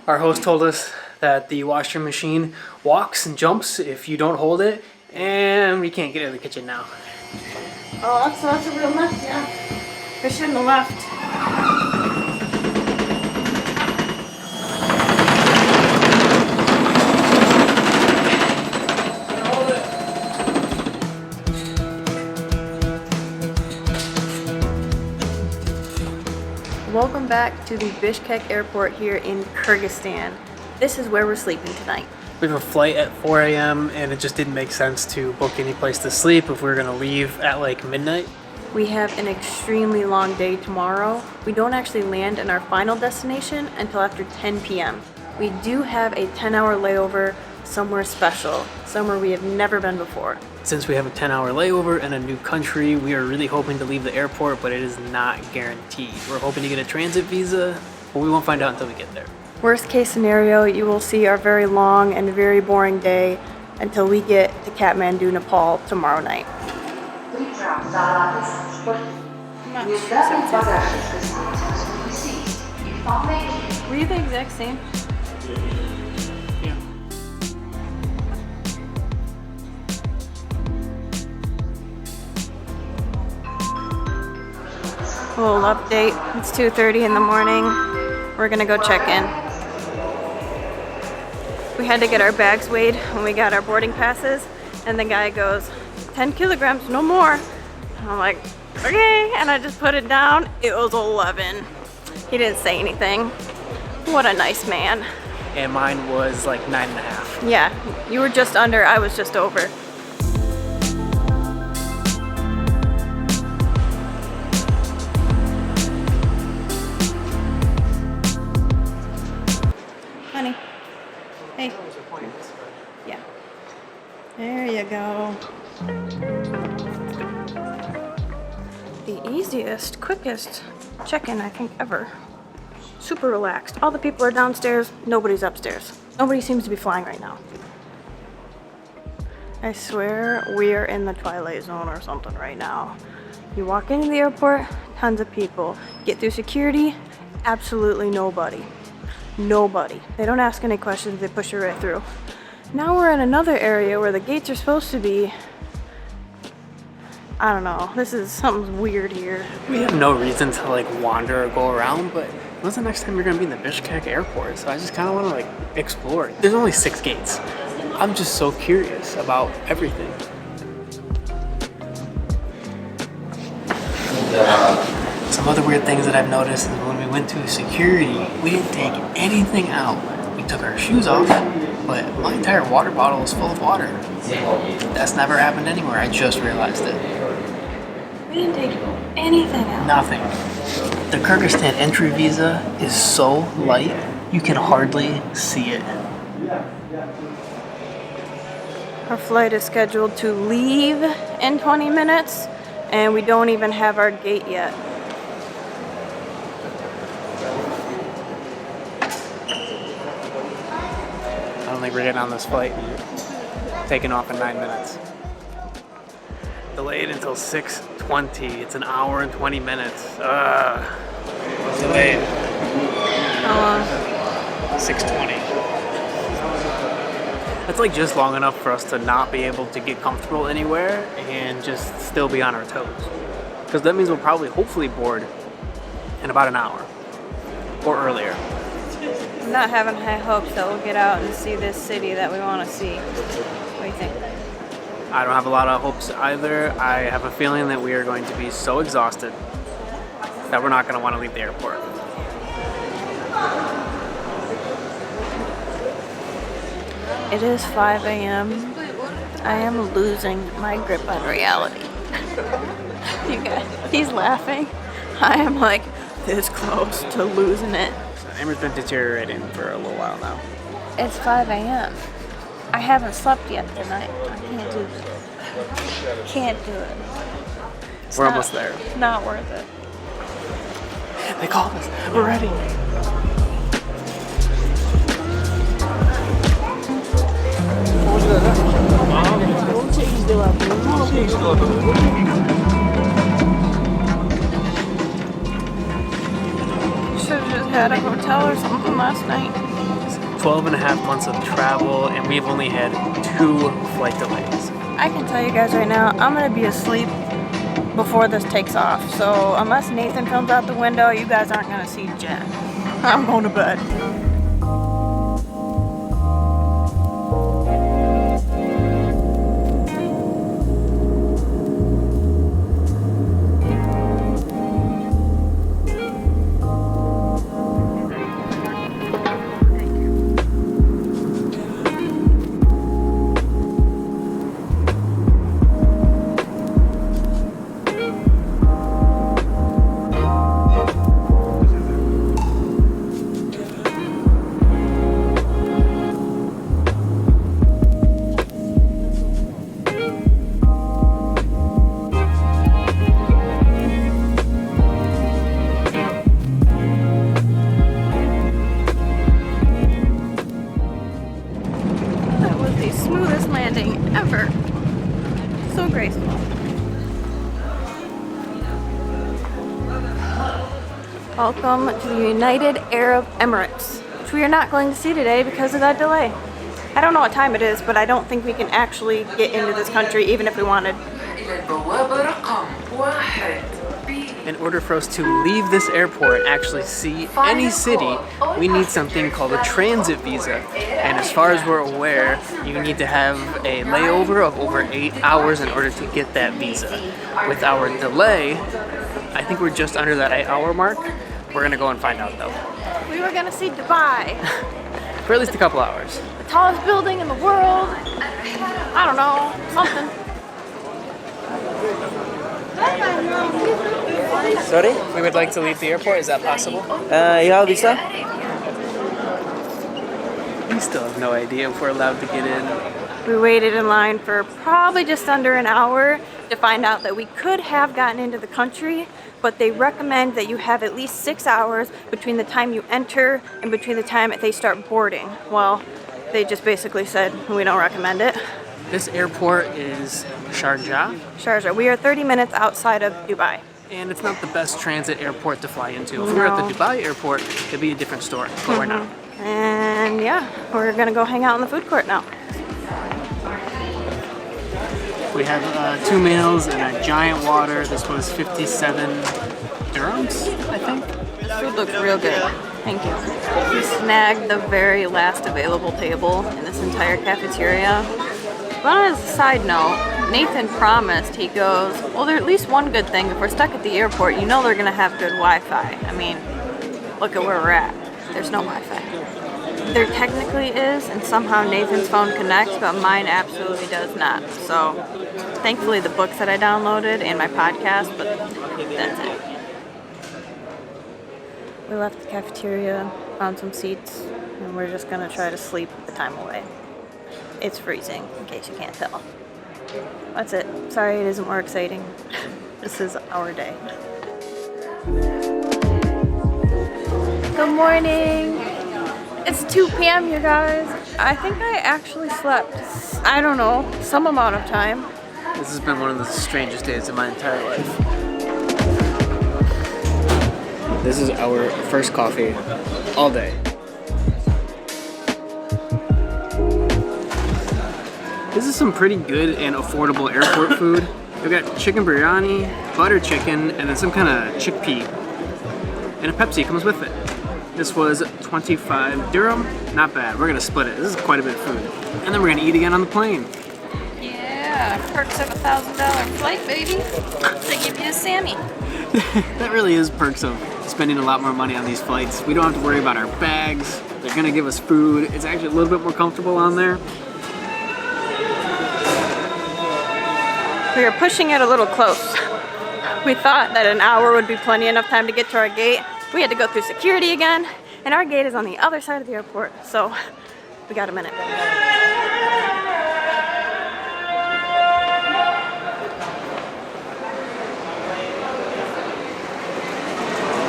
Our host told us that the washing machine walks and jumps if you don't hold it, and we can't get in the kitchen now. Oh, that's a real mess, yeah. I shouldn't have left. Welcome back to the Bishkek airport here in Kyrgyzstan. This is where we're sleeping tonight. We have a flight at 4 a.m. and it just didn't make sense to book any place to sleep if we were gonna leave at like midnight. We have an extremely long day tomorrow. We don't actually land in our final destination until after 10 p.m. We do have a 10-hour layover somewhere special, somewhere we have never been before. Since we have a 10-hour layover in a new country, we are really hoping to leave the airport, but it is not guaranteed. We're hoping to get a transit visa, but we won't find out until we get there. Worst case scenario, you will see our very long and very boring day until we get to Kathmandu, Nepal tomorrow night. Were you the exact same? Yeah. A little update. It's 2:30 in the morning. We're gonna go check in. We had to get our bags weighed when we got our boarding passes, and the guy goes, 10 kilograms, no more. And I'm like, okay, and I just put it down. It was 11. He didn't say anything. What a nice man. And mine was like 9.5. Yeah, you were just under, I was just over. Honey, hey. Yeah. There you go. The easiest, quickest check-in I think ever. Super relaxed. All the people are downstairs, nobody's upstairs. Nobody seems to be flying right now. I swear we are in the Twilight Zone or something right now. You walk into the airport, tons of people. Get through security, absolutely nobody. Nobody. They don't ask any questions, they push you right through. Now we're in another area where the gates are supposed to be. I don't know, this is something's weird here. We have no reason to like wander or go around, but when's the next time you're gonna be in the Bishkek airport? So I just kind of want to like explore. There's only 6 gates. I'm just so curious about everything. Some other weird things that I've noticed is when we went to security, we didn't take anything out. We took our shoes off, but my entire water bottle is full of water. That's never happened anywhere. I just realized it. We didn't take anything out. Nothing. The Kyrgyzstan entry visa is so light, you can hardly see it. Our flight is scheduled to leave in 20 minutes, and we don't even have our gate yet. I don't think we're getting on this flight. Taking off in 9 minutes. Delayed until 6:20. It's an hour and 20 minutes. Delayed. How long? 6:20. That's like just long enough for us to not be able to get comfortable anywhere and just still be on our toes. Because that means we'll probably hopefully board in about an hour or earlier. I'm not having high hopes that we'll get out and see this city that we want to see. What do you think? I don't have a lot of hopes either. I have a feeling that we are going to be so exhausted that we're not going to want to leave the airport. It is 5 a.m. I am losing my grip on reality. You guys, he's laughing. I am like this close to losing it. Amber's been deteriorating for a little while now. It's 5 a.m. I haven't slept yet tonight. I can't do it. Can't do it. We're almost there. Not worth it. They called us. We're ready. Should have just had a hotel or something last night. 12 and a half months of travel, and we've only had 2 flight delays. I can tell you guys right now, I'm gonna be asleep before this takes off. So unless Nathan comes out the window, you guys aren't gonna see Jen. I'm going to bed. Ever. So graceful. Welcome to the United Arab Emirates, which we are not going to see today because of that delay. I don't know what time it is, but I don't think we can actually get into this country even if we wanted. In order for us to leave this airport and actually see any city, we need something called a transit visa. And as far as we're aware, you need to have a layover of over 8 hours in order to get that visa. With our delay, I think we're just under that 8-hour mark. We're gonna go and find out though. We were gonna see Dubai. For at least a couple hours. The tallest building in the world. I don't know, something. Sorry? We would like to leave the airport, is that possible? You have visa? We still have no idea if we're allowed to get in. We waited in line for probably just under an hour to find out that we could have gotten into the country, but they recommend that you have at least 6 hours between the time you enter and between the time that they start boarding. Well, they just basically said we don't recommend it. This airport is Sharjah. Sharjah. We are 30 minutes outside of Dubai. And it's not the best transit airport to fly into. If we were at the Dubai airport, it'd be a different story, but we're not. And yeah, we're gonna go hang out in the food court now. We have 2 meals and a giant water. This was 57 dirhams, I think. This food looks real good. Thank you. We snagged the very last available table in this entire cafeteria. But as a side note, Nathan promised, he goes, well, there's at least one good thing. If we're stuck at the airport, you know they're gonna have good Wi-Fi. I mean, look at where we're at. There's no Wi-Fi. There technically is, and somehow Nathan's phone connects, but mine absolutely does not. So, thankfully the books that I downloaded and my podcast, but that's it. We left the cafeteria, found some seats, and we're just gonna try to sleep the time away. It's freezing, in case you can't tell. That's it. Sorry it isn't more exciting. This is our day. Good morning! It's 2 p.m. you guys. I think I actually slept, I don't know, some amount of time. This has been one of the strangest days of my entire life. This is our first coffee all day. This is some pretty good and affordable airport food. We've got chicken biryani, butter chicken, and then some kind of chickpea. And a Pepsi comes with it. This was 25 dirham. Not bad. We're gonna split it. This is quite a bit of food. And then we're gonna eat again on the plane. Yeah, perks of $1,000 flight, baby. They give you a Sammy. That really is perks of spending a lot more money on these flights. We don't have to worry about our bags. They're gonna give us food. It's actually a little bit more comfortable on there. We were pushing it a little close. We thought that an hour would be plenty enough time to get to our gate. We had to go through security again, and our gate is on the other side of the airport, so we got a minute.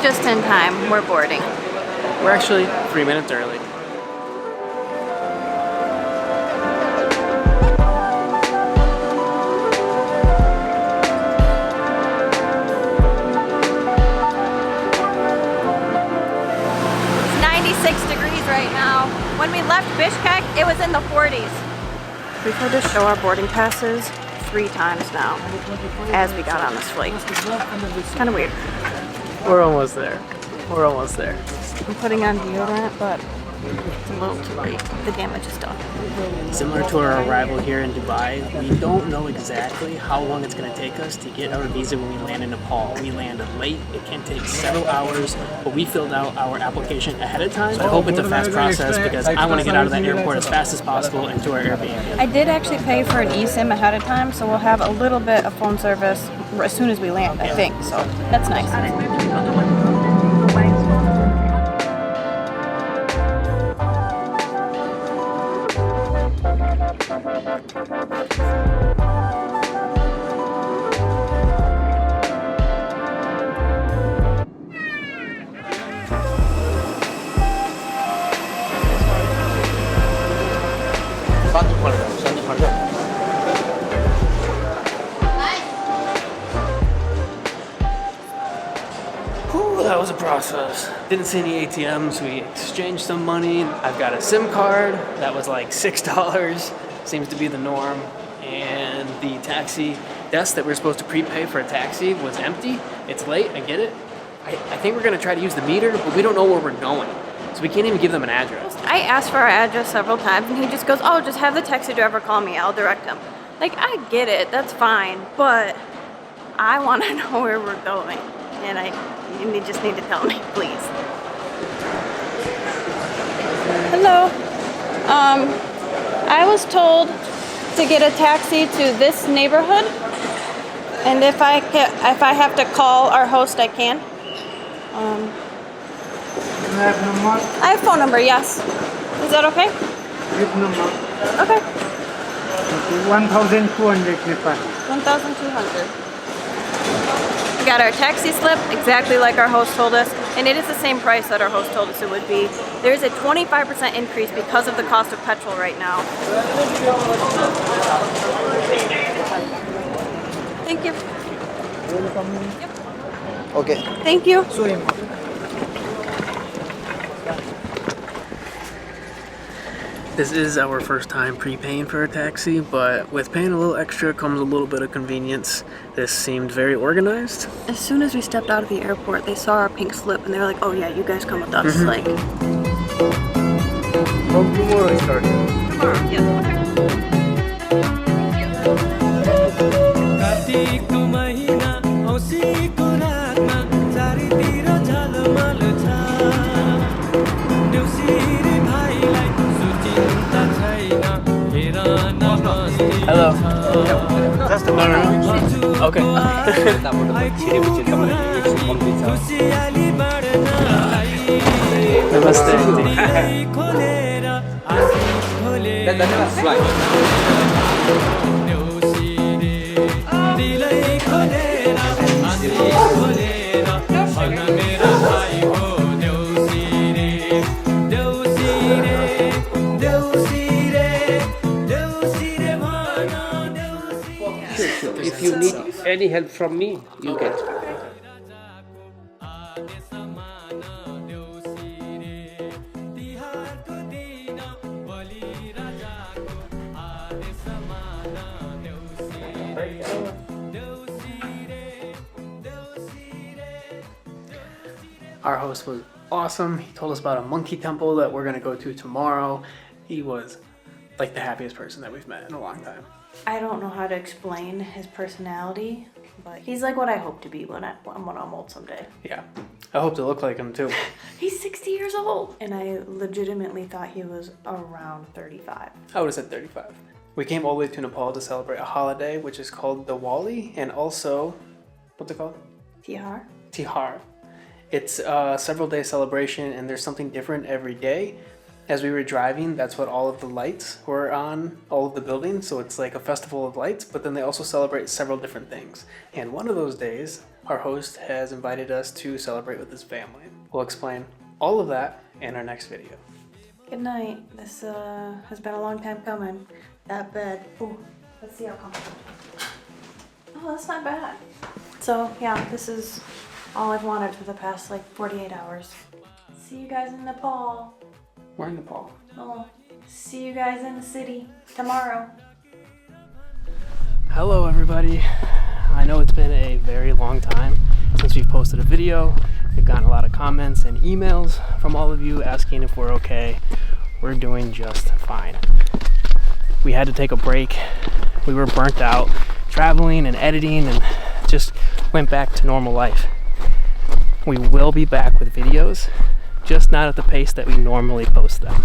Just in time, we're boarding. We're actually 3 minutes early. It's 96 degrees right right now. When we left Bishkek, it was in the 40s. We've had to show our boarding passes 3 times now as we got on this flight. It's kind of weird. We're almost there. We're almost there. I'm putting on deodorant, but it's a little too late. The damage is done. Similar to our arrival here in Dubai, we don't know exactly how long it's going to take us to get our visa when we land in Nepal. We landed late. It can take several hours, but we filled out our application ahead of time. So I hope it's a fast process because I want to get out of that airport as fast as possible and to our Airbnb. I did actually pay for an eSIM ahead of time, so we'll have a little bit of phone service as soon as we land, I think. So that's nice. Whew, that was a process. Didn't see any ATMs. We exchanged some money. I've got a SIM card that was like $6. Seems to be the norm. And the taxi desk that we were supposed to prepay for a taxi was empty. It's late, I get it. I think we're gonna try to use the meter, but we don't know where we're going. So we can't even give them an address. I asked for our address several times, and he just goes, oh, just have the taxi driver call me. I'll direct him. Like, I get it. That's fine. But I want to know where we're going. And you just need to tell me, please. Hello. I was told to get a taxi to this neighborhood. And if I have to call our host, I can. I have phone number, yes. Is that okay? Which number? Okay. 1,200 Nepal. 1,200. We got our taxi slip, exactly like our host told us, and it is the same price that our host told us it would be. There's a 25% increase because of the cost of petrol right now. Thank you. Yep. Okay. Thank you. This is our first time prepaying for a taxi, but with paying a little extra comes a little bit of convenience. This seemed very organized. As soon as we stepped out of the airport, they saw our pink slip and they were like, oh yeah, you guys come with us. Like, From tomorrow start. tomorrow, yes. Hello. Just a No. Okay. Namaste. If you need any help from me, you get. Our host was awesome. He told us about a monkey temple that we're gonna go to tomorrow. He was like the happiest person that we've met in a long time. I don't know how to explain his personality, but he's like what I hope to be when I'm old someday. Yeah. I hope to look like him too. He's 60 years old. And I legitimately thought he was around 35. I would have said 35. We came all the way to Nepal to celebrate a holiday, which is called Diwali, and also, what's it called? Tihar? Tihar. It's a several-day celebration, and there's something different every day. As we were driving, that's what all of the lights were on, all of the buildings, so it's like a festival of lights, but then they also celebrate several different things. And one of those days, our host has invited us to celebrate with his family. We'll explain all of that in our next video. Good night. This has been a long time coming. That bed. Ooh, let's see how comfortable. Oh, that's not bad. So yeah, this is all I've wanted for the past like 48 hours. See you guys in Nepal. We're in Nepal. Oh, see you guys in the city tomorrow. Hello everybody. I know it's been a very long time since we've posted a video. We've gotten a lot of comments and emails from all of you asking if we're okay. We're doing just fine. We had to take a break. We were burnt out traveling and editing and just went back to normal life. We will be back with videos, just not at the pace that we normally post them.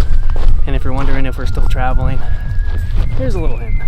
And if you're wondering if we're still traveling, here's a little hint.